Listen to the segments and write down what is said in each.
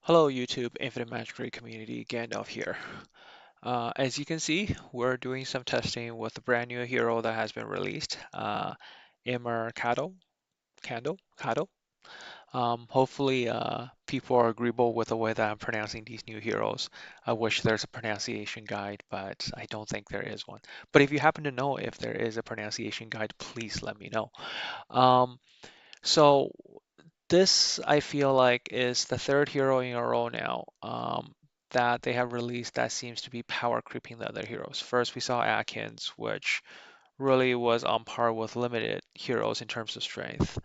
Hello YouTube Infinite Magicraid community, Gandalf here. As you can see, we're doing some testing with a brand new hero that has been released, Imercado, Cado. Hopefully people are agreeable with the way that I'm pronouncing these new heroes. I wish there's a pronunciation guide, but I don't think there is one. But if you happen to know if there is a pronunciation guide, please let me know. Um, so this, I feel like, is the third hero in a row now that they have released that seems to be power creeping the other heroes. First, we saw Atkins, which really was on par with limited heroes in terms of strength.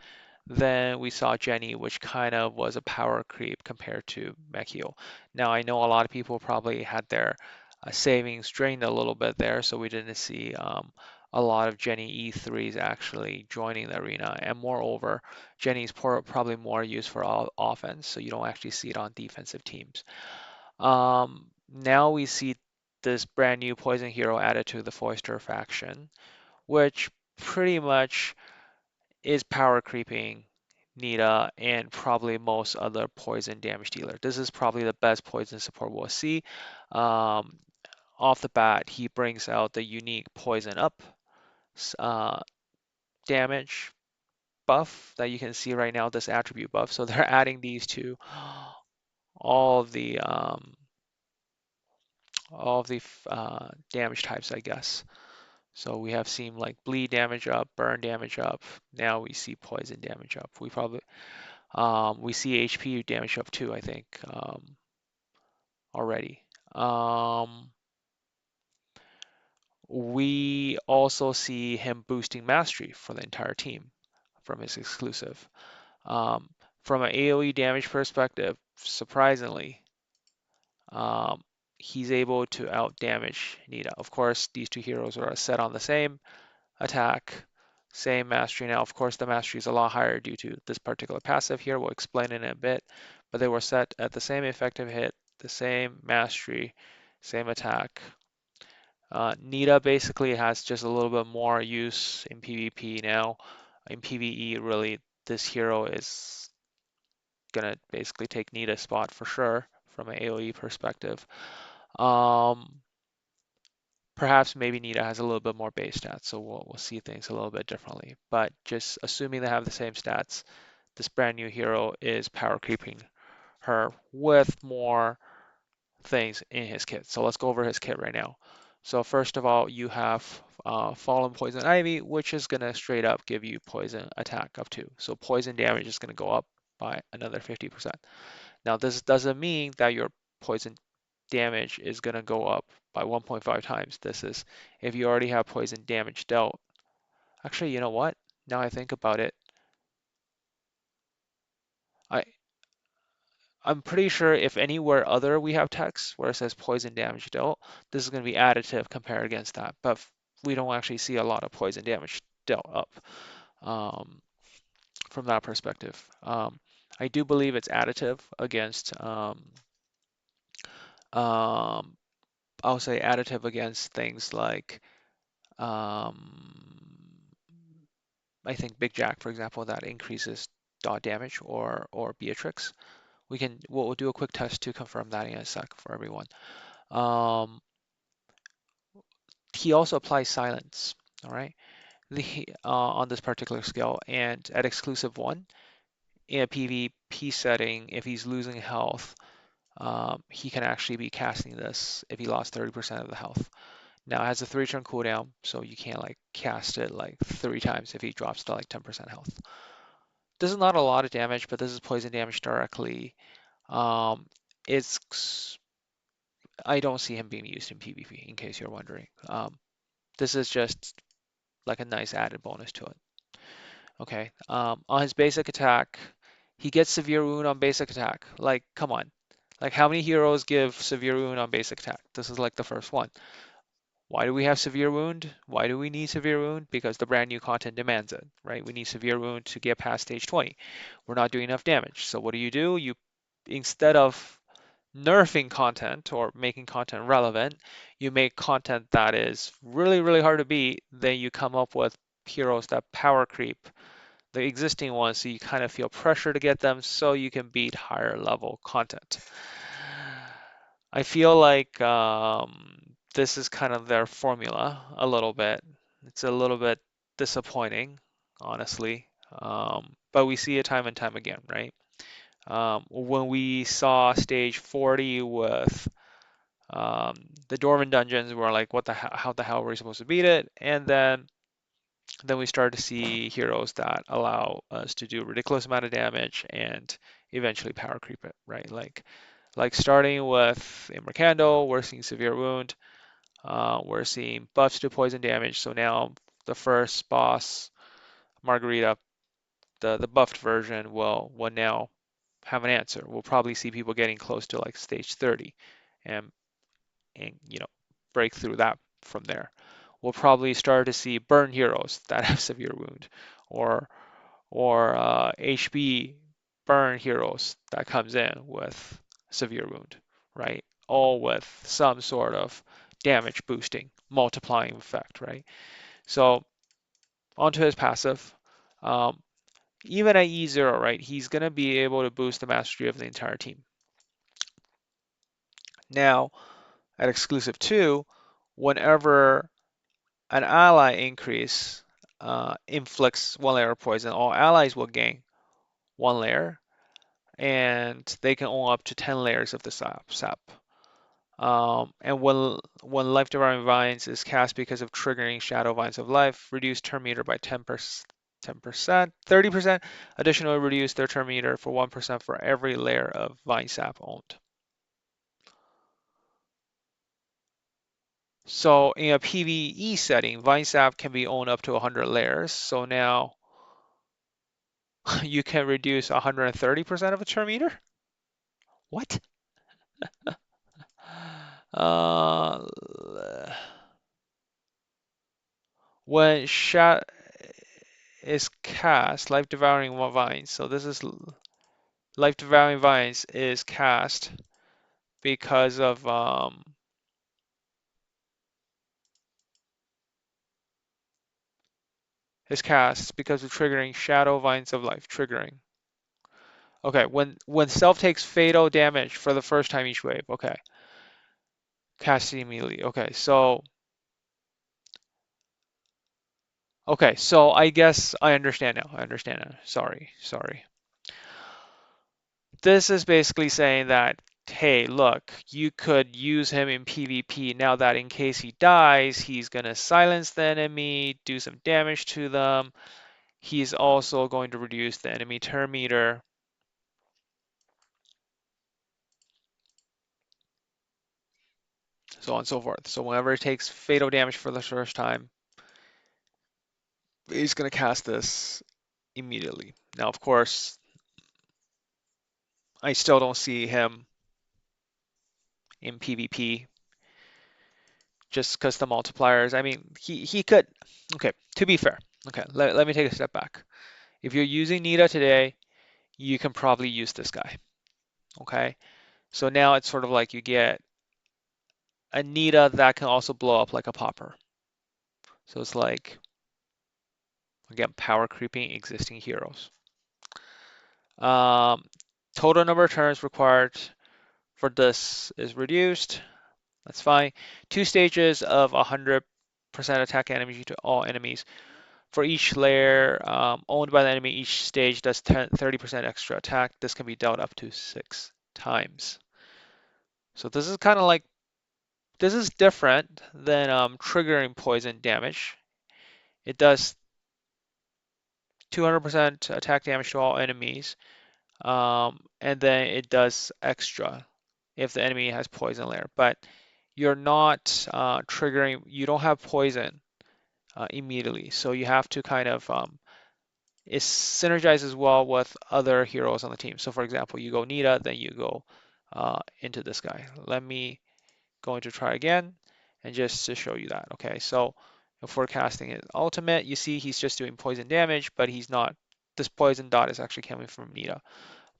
Then we saw Jenny, which kind of was a power creep compared to Mekio. Now, I know a lot of people probably had their savings drained a little bit there, so we didn't see a lot of Jenny E3s actually joining the arena. And moreover, Jenny's probably more used for offense, so you don't actually see it on defensive teams. Now we see this brand new poison hero added to the Foister faction, which pretty much is power creeping Nita and probably most other poison damage dealer. This is probably the best poison support we'll see. Um, Off the bat, he brings out the unique poison up uh, damage buff that you can see right now, this attribute buff. So they're adding these to all of the damage types, I guess. So we have seen like bleed damage up, burn damage up. Now we see poison damage up. We see HP damage up too, I think, already. Um, we also see him boosting mastery for the entire team from his exclusive. Um, from an AoE damage perspective, surprisingly, um, he's able to out damage Nita. Of course, these two heroes are set on the same attack, same mastery. Now, of course, the mastery is a lot higher due to this particular passive here. We'll explain it in a bit, but they were set at the same effective hit, the same mastery, same attack. Nita basically has just a little bit more use in PvP now. In PvE, really, this hero is gonna basically take Nita's spot for sure from an AoE perspective. Um, Perhaps maybe Nita has a little bit more base stats, so we'll see things a little bit differently. But just assuming they have the same stats, this brand new hero is power creeping her with more things in his kit. So let's go over his kit right now. So first of all, you have Fallen Poison Ivy, which is gonna straight up give you poison attack up to. So poison damage is gonna go up by another 50%. Now this doesn't mean that your poison damage is going to go up by 1.5 times. This is if you already have poison damage dealt. Actually, you know what? Now I think about it, I I'm pretty sure if anywhere other we have text where it says poison damage dealt, this is going to be additive compared against that. But we don't actually see a lot of poison damage dealt up um, from that perspective. I do believe it's additive against um, I'll say additive against things like um, I think Big Jack, for example, that increases dot damage or Beatrix. We'll do a quick test to confirm that in a sec for everyone. Um, he also applies silence, all right, on this particular skill, and at exclusive one in a PvP setting, if he's losing health, he can actually be casting this if he lost 30% of the health. Now it has a 3-turn cooldown, so you can't like cast it like 3 times if he drops to like 10% health. This is not a lot of damage, but this is poison damage directly. Um, it's I don't see him being used in PvP, in case you're wondering. This is just like a nice added bonus to it. Okay. On his basic attack, he gets severe wound on basic attack. Like, come on. Like, how many heroes give severe wound on basic attack? This is like the first one. Why do we have severe wound? Why do we need severe wound? Because the brand new content demands it, right? We need severe wound to get past stage 20. We're not doing enough damage. So what do? You, instead of nerfing content or making content relevant, you make content that is really, really hard to beat. Then you come up with heroes that power creep the existing ones, so you kind of feel pressure to get them so you can beat higher level content. I feel like this is kind of their formula a little bit. It's a little bit disappointing, honestly, but we see it time and time again, right? When we saw stage 40 with the Dorman dungeons, we're like, what the hell, how the hell are we supposed to beat it? And then we start to see heroes that allow us to do a ridiculous amount of damage and eventually power creep it, right? Like starting with Imercado, we're seeing severe wound, we're seeing buffs to poison damage. So now the first boss, Margarita, the buffed version will now have an answer. We'll probably see people getting close to like stage 30 and and break through that from there. We'll probably start to see burn heroes that have severe wound or HB burn heroes that comes in with severe wound, right? All with some sort of damage boosting, multiplying effect, right? So onto his passive. Um, Even at E0, right, he's going to be able to boost the mastery of the entire team. Now, at exclusive 2, whenever an ally increase inflicts 1 layer of poison, all allies will gain 1 layer, and they can own up to 10 layers of the sap. And when Life Devouring Vines is cast because of triggering Shadow Vines of Life, reduce turn meter by 10%, 30%. Additionally, reduce their turn meter for 1% for every layer of Vine Sap owned. So in a PvE setting, Vine Sap can be owned up to 100 layers. So now you can reduce 130% of a turn meter? What? Uh, when Shat is cast, Life Devouring Vines. So this is Life Devouring Vines is cast because of triggering Shadow Vines of Life triggering. Okay, when self takes fatal damage for the first time each wave. Okay, cast it immediately. Okay, so I guess I understand now. I understand now. Sorry. This is basically saying that, hey, look, you could use him in PvP now that in case he dies, he's going to silence the enemy, do some damage to them. He's also going to reduce the enemy turn meter. So on and so forth. So whenever it takes fatal damage for the first time, he's going to cast this immediately. Now, of course, I still don't see him in PvP just because the multipliers. I mean, he could. Okay, to be fair. Okay, let me take a step back. If you're using Nita today, you can probably use this guy. Okay, so now it's sort of like you get a Nita that can also blow up like a popper. So it's like, again, power creeping existing heroes. Um, Total number of turns required for this is reduced. That's fine. 2 stages of 100% attack energy to all enemies. For each layer owned by the enemy, each stage does 30% extra attack. This can be dealt up to 6 times. So this is kind of like, this is different than triggering poison damage. It does 200% attack damage to all enemies, and then it does extra if the enemy has poison layer. But you're not triggering, you don't have poison immediately. So you have to kind of, it synergizes well with other heroes on the team. So for example, you go Nita, then you go into this guy. Let me go into try again and just to show you that. Okay, so if we're casting it ultimate, you see he's just doing poison damage, but he's not, this poison dot is actually coming from Nita.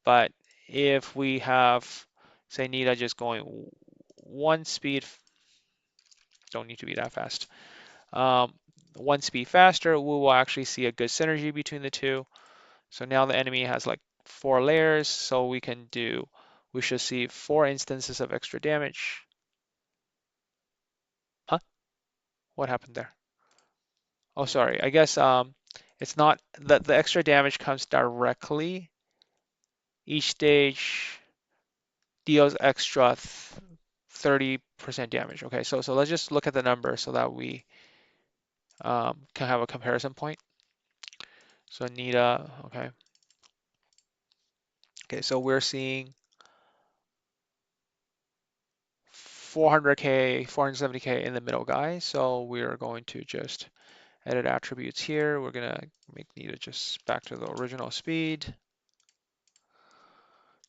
But if we have, say, Nita just going 1 speed, don't need to be that fast, um, 1 speed faster, we will actually see a good synergy between the two. So now the enemy has like 4 layers, so we should see 4 instances of extra damage. Huh? What happened there? Oh, sorry. I guess it's not the extra damage comes directly. Each stage deals extra 30% damage. Okay, so let's just look at the number so that we can have a comparison point. So nita, okay. Okay, so we're seeing 400K, 470K in the middle guy. So we're going to just edit attributes here. We're gonna make nita just back to the original speed,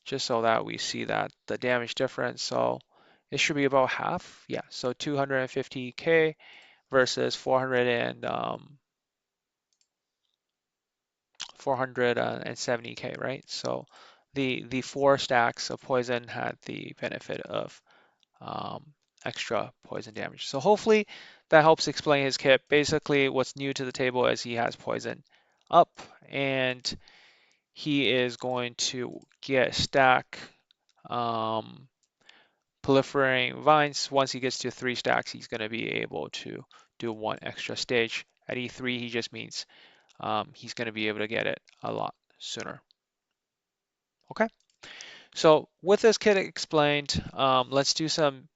just so that we see that the damage difference. So it should be about half. Yeah, so 250K versus 470K, right? So the 4 stacks of poison had the benefit of um, extra poison damage. So hopefully that helps explain his kit. Basically, what's new to the table is he has poison up, and he is going to get stack um, proliferating vines. Once he gets to 3 stacks, he's going to be able to do 1 extra stage. At E3, he just means he's going to be able to get it a lot sooner. Okay, so with this kit explained, let's do some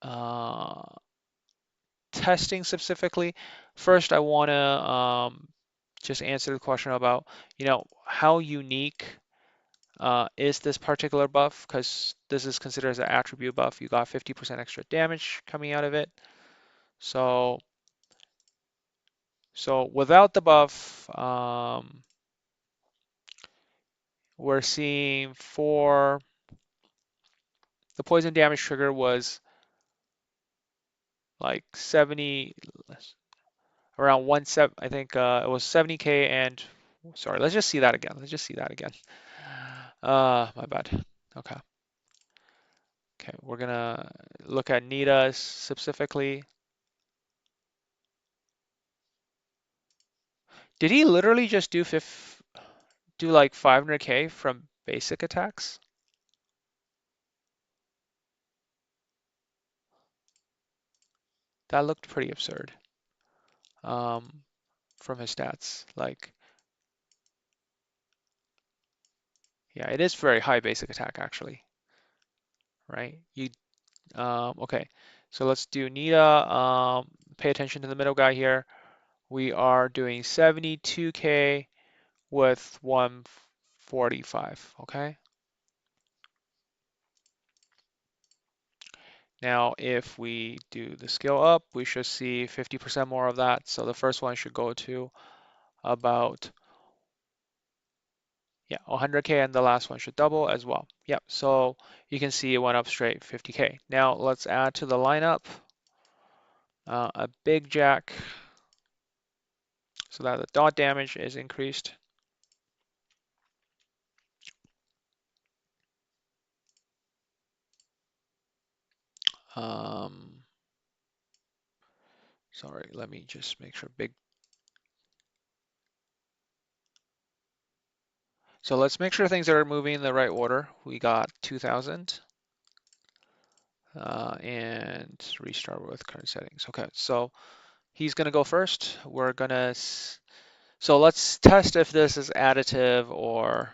uh, testing specifically. First, I want to just answer the question about, how unique is this particular buff, because this is considered as an attribute buff. You got 50% extra damage coming out of it. So, without the buff, we're seeing for the poison damage trigger was like 70, around 17, I think it was 70K and, sorry, let's just see that again. Let's just see that again. My bad. Okay. Okay, we're gonna look at nita specifically. Did he literally just do like 500K from basic attacks? That looked pretty absurd um, from his stats. Like, yeah, it is very high basic attack actually, right? Okay, so let's do nita. Pay attention to the middle guy here. We are doing 72K with 145, okay? Now, if we do the scale up, we should see 50% more of that. So the first one should go to about, yeah, 100K, and the last one should double as well. Yep, so you can see it went up straight 50K. Now let's add to the lineup a big jack so that the dot damage is increased. Um, Sorry, let me just make sure big. So let's make sure things are moving in the right order. We got 2000 and restart with current settings. Okay, so he's gonna go first. So let's test if this is additive or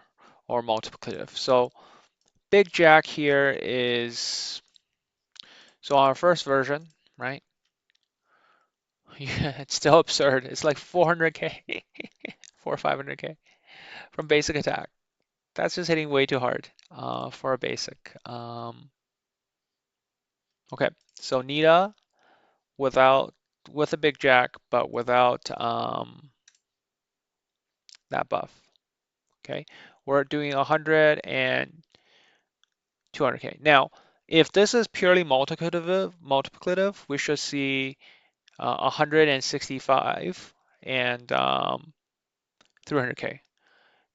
multiplicative. So big jack here is, so on our first version, right? Yeah, it's still absurd. It's like 400K, 4 or 500K from basic attack. That's just hitting way too hard for a basic. Okay, so nita without with a big jack, but without that buff. Okay, we're doing 100 and 200K. Now, if this is purely multiplicative, we should see 165 and 300K.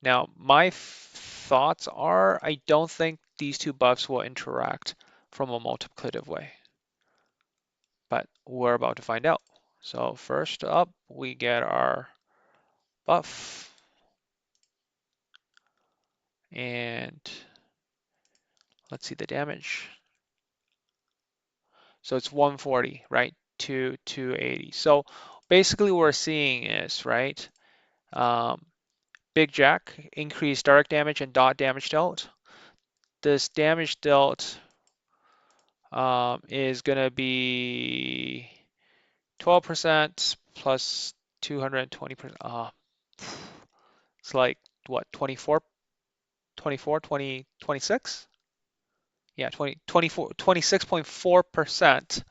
Now, my thoughts are I don't think these two buffs will interact from a multiplicative way, but we're about to find out. So first up, we get our buff. And let's see the damage. So it's 140, right? To 280. So basically what we're seeing is, right, um, Big Jack, increased direct damage and dot damage dealt. This damage dealt is going to be 12% plus 220%. It's like, what, 24, 24, 20, 26? Yeah, 20, 24, 26.4%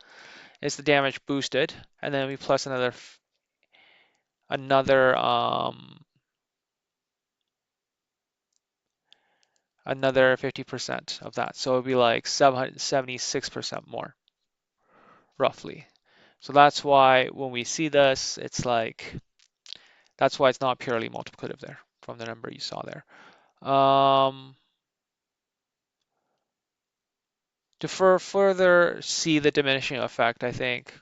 is the damage boosted. And then we plus another another 50% of that. So it'd be like 776% more, roughly. So that's why when we see this, it's like, that's why it's not purely multiplicative there from the number you saw there. To further see the diminishing effect, I think,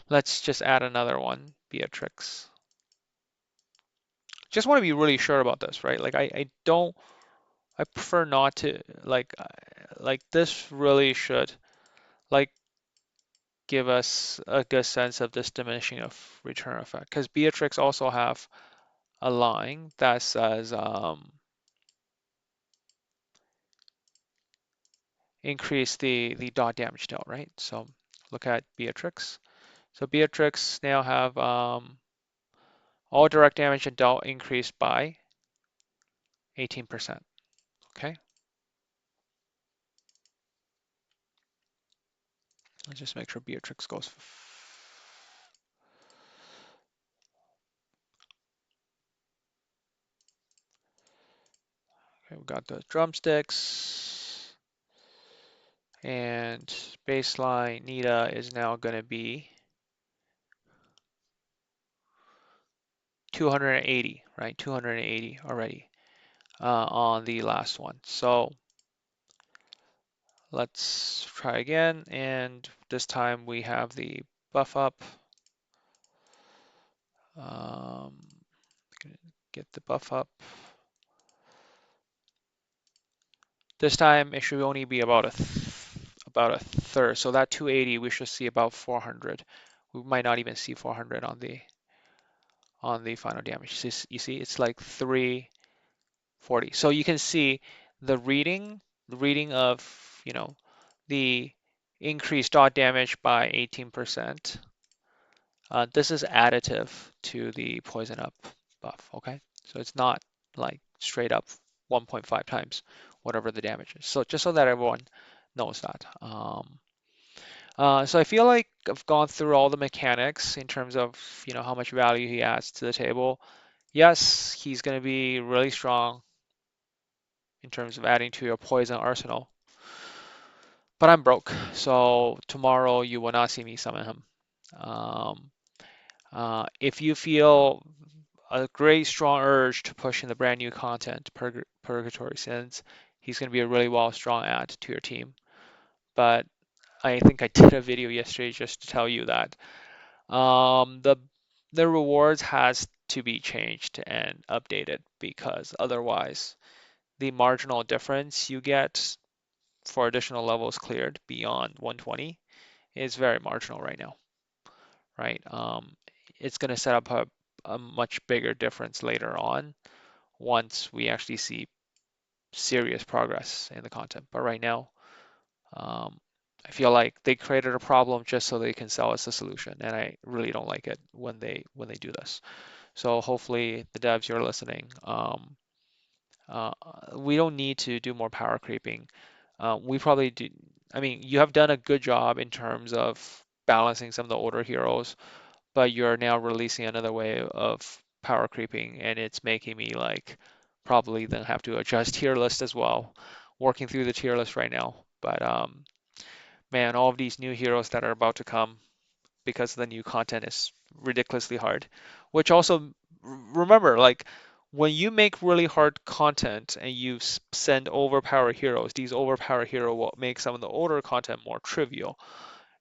let's just add another one, Beatrix. Just want to be really sure about this, right? Like I don't, I prefer not to, like this really should, like, give us a good sense of this diminishing of return effect. Because Beatrix also have a line that says increase the dot damage dealt, right? So look at Beatrix. So Beatrix now have all direct damage and dealt increased by 18%. Okay, let's just make sure Beatrix goes. Okay, we got the drumsticks, and baseline nita is now going to be 280, right? 280 already on the last one. So let's try again, and this time we have the buff up. Get the buff up. This time it should only be about a third. So that 280 we should see about 400. We might not even see 400 on the final damage. You see, it's like 340. So you can see the reading of, the increased dot damage by 18%. This is additive to the poison up buff, okay? So it's not like straight up 1.5 times whatever the damage is. So just so that everyone knows that. So I feel like I've gone through all the mechanics in terms of, how much value he adds to the table. Yes, he's going to be really strong in terms of adding to your poison arsenal, but I'm broke, so tomorrow you will not see me summon him. Um, if you feel a great strong urge to push in the brand new content, Purgatory Sins, he's going to be a really well strong add to your team. But I think I did a video yesterday just to tell you that the rewards has to be changed and updated, because otherwise the marginal difference you get for additional levels cleared beyond 120 is very marginal right now, right? It's going to set up a much bigger difference later on once we actually see serious progress in the content. But right now, um, I feel like they created a problem just so they can sell us a solution, and I really don't like it when they do this. So hopefully the devs you're listening, uh, we don't need to do more power creeping. We probably do. I mean, you have done a good job in terms of balancing some of the older heroes, but you're now releasing another way of power creeping, and it's making me like probably then have to adjust tier list as well. Working through the tier list right now, but man, all of these new heroes that are about to come because the new content is ridiculously hard. Which also, remember, like, when you make really hard content and you send overpowered heroes, these overpowered heroes will make some of the older content more trivial.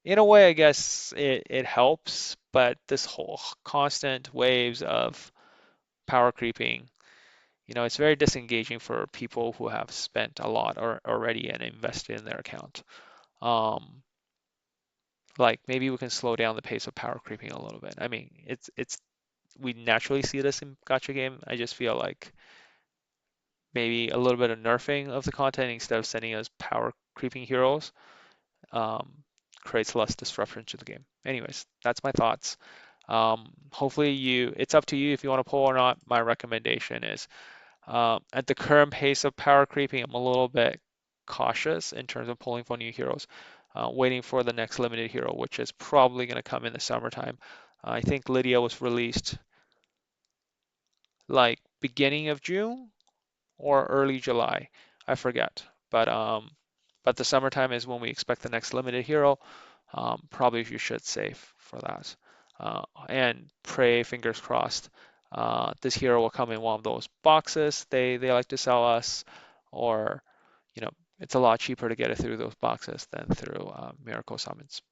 In a way, I guess it helps, but this whole constant waves of power creeping, it's very disengaging for people who have spent a lot or already and invested in their account. Um, like maybe we can slow down the pace of power creeping a little bit. I mean, it's we naturally see this in gacha game. I just feel like maybe a little bit of nerfing of the content instead of sending us power creeping heroes um, creates less disruption to the game. Anyways, that's my thoughts. Hopefully it's up to you if you want to pull or not. My recommendation is at the current pace of power creeping, I'm a little bit cautious in terms of pulling for new heroes, waiting for the next limited hero, which is probably going to come in the summertime. I think Lydia was released like beginning of June or early July. I forget. But the summertime is when we expect the next limited hero. Probably you should save for that. And pray, fingers crossed, this hero will come in one of those boxes they like to sell us, or it's a lot cheaper to get it through those boxes than through miracle summons.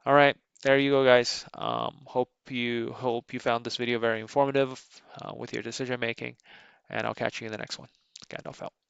All right, there you go, guys. Hope you found this video very informative with your decision making, and I'll catch you in the next one. Gandalf out.